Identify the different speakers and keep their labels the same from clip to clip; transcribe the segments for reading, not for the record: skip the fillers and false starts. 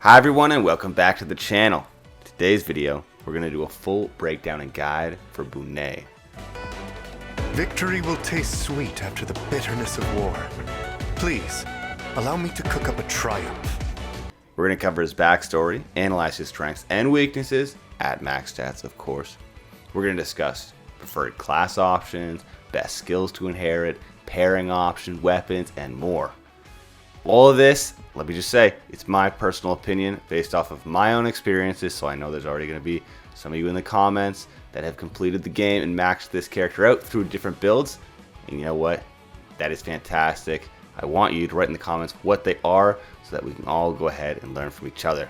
Speaker 1: Hi everyone and welcome back to the channel. In today's video, we're going to do a full breakdown and guide for Bunet.
Speaker 2: Victory will taste sweet after the bitterness of war. Please, allow me to cook up a triumph.
Speaker 1: We're going to cover his backstory, analyze his strengths and weaknesses, at max stats of course. We're going to discuss preferred class options, best skills to inherit, pairing options, weapons, and more. All of this, let me just say, it's my personal opinion based off of my own experiences, so I know there's already going to be some of you in the comments that have completed the game and maxed this character out through different builds. And you know what? That is fantastic. I want you to write in the comments what they are so that we can all go ahead and learn from each other.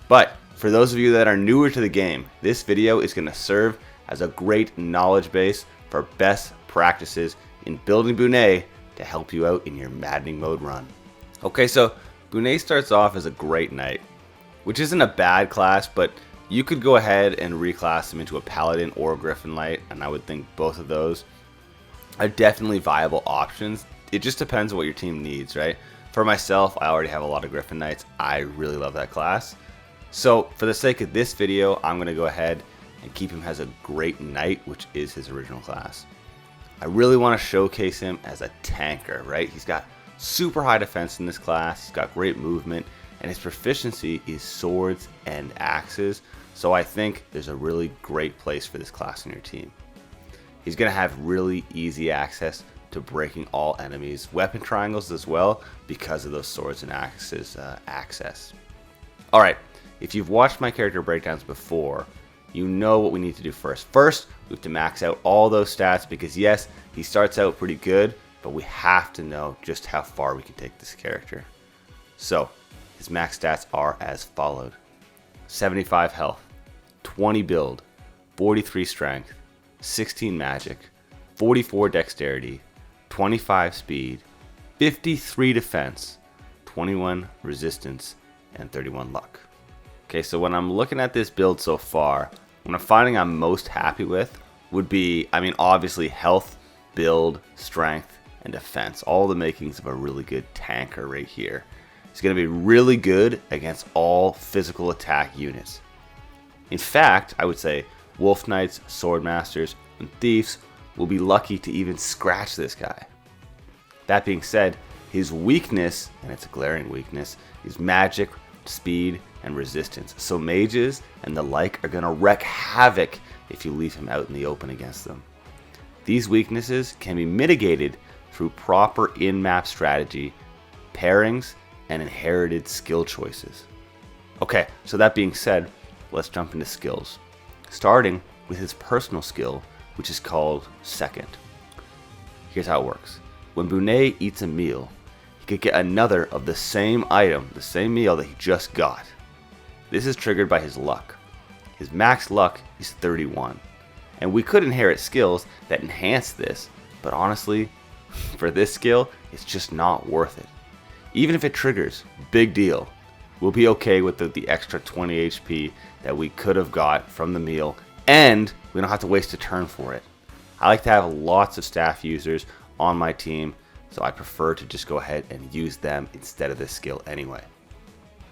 Speaker 1: But for those of you that are newer to the game, this video is going to serve as a great knowledge base for best practices in building Bunet to help you out in your maddening mode run. Okay, so Bunet starts off as a great knight, which isn't a bad class, but you could go ahead and reclass him into a paladin or a griffin knight, and I would think both of those are definitely viable options. It just depends on what your team needs, right? For myself, I already have a lot of griffin knights. I really love that class. So for the sake of this video, I'm going to go ahead and keep him as a great knight, which is his original class. I really want to showcase him as a tanker, right? He's got super high defense in this class, he's got great movement, and his proficiency is swords and axes, so I think there's a really great place for this class in your team. He's going to have really easy access to breaking all enemies' weapon triangles as well because of those swords and axes access. Alright, if you've watched my character breakdowns before, you know what we need to do first. First, we have to max out all those stats because yes, he starts out pretty good, but we have to know just how far we can take this character. So, his max stats are as followed. 75 health, 20 build, 43 strength, 16 magic, 44 dexterity, 25 speed, 53 defense, 21 resistance, and 31 luck. Okay, so when I'm looking at this build so far, what I'm finding I'm most happy with would be, obviously health, build, strength, and defense. All the makings of a really good tanker right here. He's going to be really good against all physical attack units. In fact, I would say Wolf Knights, Sword Masters, and Thieves will be lucky to even scratch this guy. That being said, his weakness, and it's a glaring weakness, is magic, speed, and resistance. So mages and the like are going to wreak havoc if you leave him out in the open against them. These weaknesses can be mitigated through proper in-map strategy, pairings, and inherited skill choices. Okay, so that being said, let's jump into skills. Starting with his personal skill, which is called Second. Here's how it works. When Bunet eats a meal, he could get another of the same item, the same meal that he just got. This is triggered by his luck. His max luck is 31. And we could inherit skills that enhance this, but honestly, for this skill, it's just not worth it. Even if it triggers, big deal. We'll be okay with the extra 20 HP that we could have got from the meal, and we don't have to waste a turn for it. I like to have lots of staff users on my team, so I prefer to just go ahead and use them instead of this skill anyway.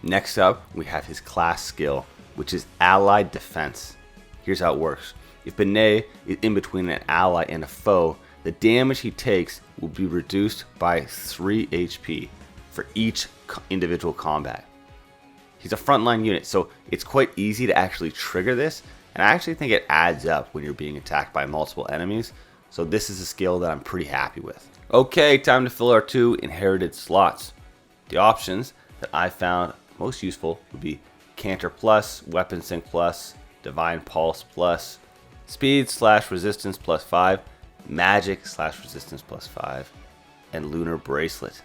Speaker 1: Next up, we have his class skill, which is Allied Defense. Here's how it works. If Bunet is in between an ally and a foe, the damage he takes will be reduced by 3 HP for each individual combat. He's a frontline unit, so it's quite easy to actually trigger this, and I actually think it adds up when you're being attacked by multiple enemies, so this is a skill that I'm pretty happy with. Okay, time to fill our 2 inherited slots. The options that I found most useful would be Canter Plus, Weapon Sync Plus, Divine Pulse Plus, Speed/Resistance +5, Magic/Resistance +5, and Lunar Bracelet.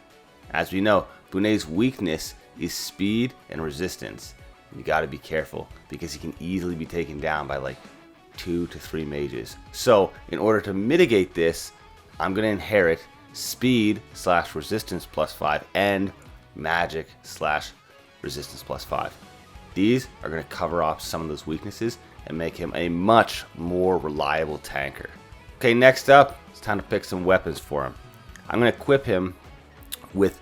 Speaker 1: As we know, Bunet's weakness is speed and resistance. You gotta be careful because he can easily be taken down by like 2 to 3 mages. So in order to mitigate this, I'm gonna inherit Speed/Resistance +5 and Magic/Resistance +5. These are going to cover off some of those weaknesses and make him a much more reliable tanker. Okay, next up, it's time to pick some weapons for him. I'm going to equip him with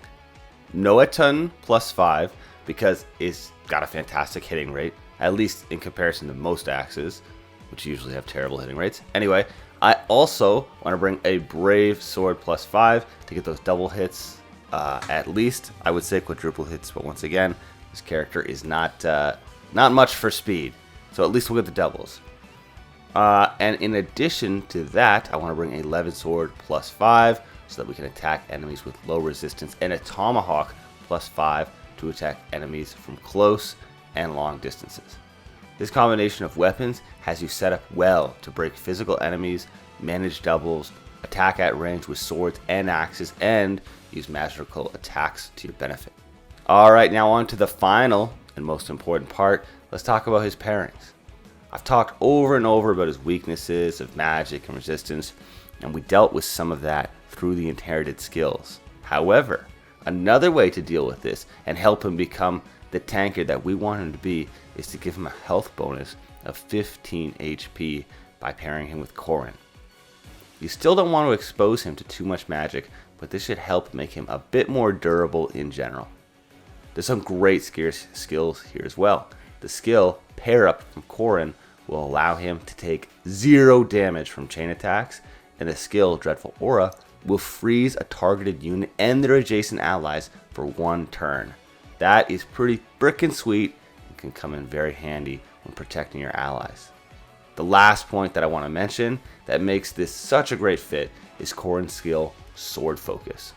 Speaker 1: Noatan +5, because it's got a fantastic hitting rate, at least in comparison to most axes, which usually have terrible hitting rates. Anyway, I also want to bring a Brave Sword +5 to get those double hits, at least. I would say quadruple hits, but once again, this character is not much for speed, so at least we'll get the doubles. And in addition to that, I want to bring a Levin Sword +5 so that we can attack enemies with low resistance, and a Tomahawk +5 to attack enemies from close and long distances. This combination of weapons has you set up well to break physical enemies, manage doubles, attack at range with swords and axes, and use magical attacks to your benefit. Alright, now on to the final and most important part. Let's talk about his pairings. I've talked over and over about his weaknesses of magic and resistance, and we dealt with some of that through the inherited skills. However, another way to deal with this and help him become the tanker that we want him to be is to give him a health bonus of 15 HP by pairing him with Corrin. You still don't want to expose him to too much magic, but this should help make him a bit more durable in general. There's some great skills here as well. The skill Pair Up from Corrin will allow him to take 0 damage from chain attacks, and the skill Dreadful Aura will freeze a targeted unit and their adjacent allies for 1 turn. That is pretty frickin' sweet and can come in very handy when protecting your allies. The last point that I want to mention that makes this such a great fit is Corrin's skill Sword Focus.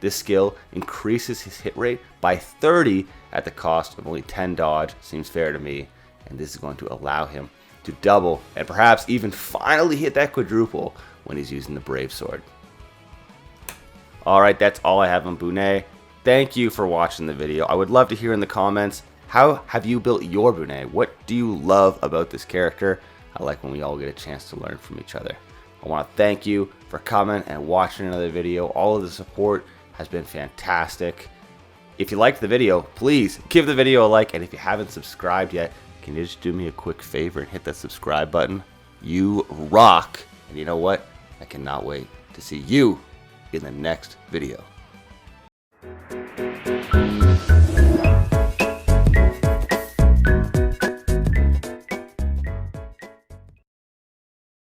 Speaker 1: This skill increases his hit rate by 30 at the cost of only 10 dodge. Seems fair to me, and this is going to allow him to double and perhaps even finally hit that quadruple when he's using the Brave Sword. Alright, that's all I have on Bunet. Thank you for watching the video. I would love to hear in the comments, how have you built your Bunet? What do you love about this character? I like when we all get a chance to learn from each other. I want to thank you for coming and watching another video. All of the support has been fantastic. If you liked the video, please give the video a like, and if you haven't subscribed yet, can you just do me a quick favor and hit that subscribe button? You rock! And you know what? I cannot wait to see you in the next video.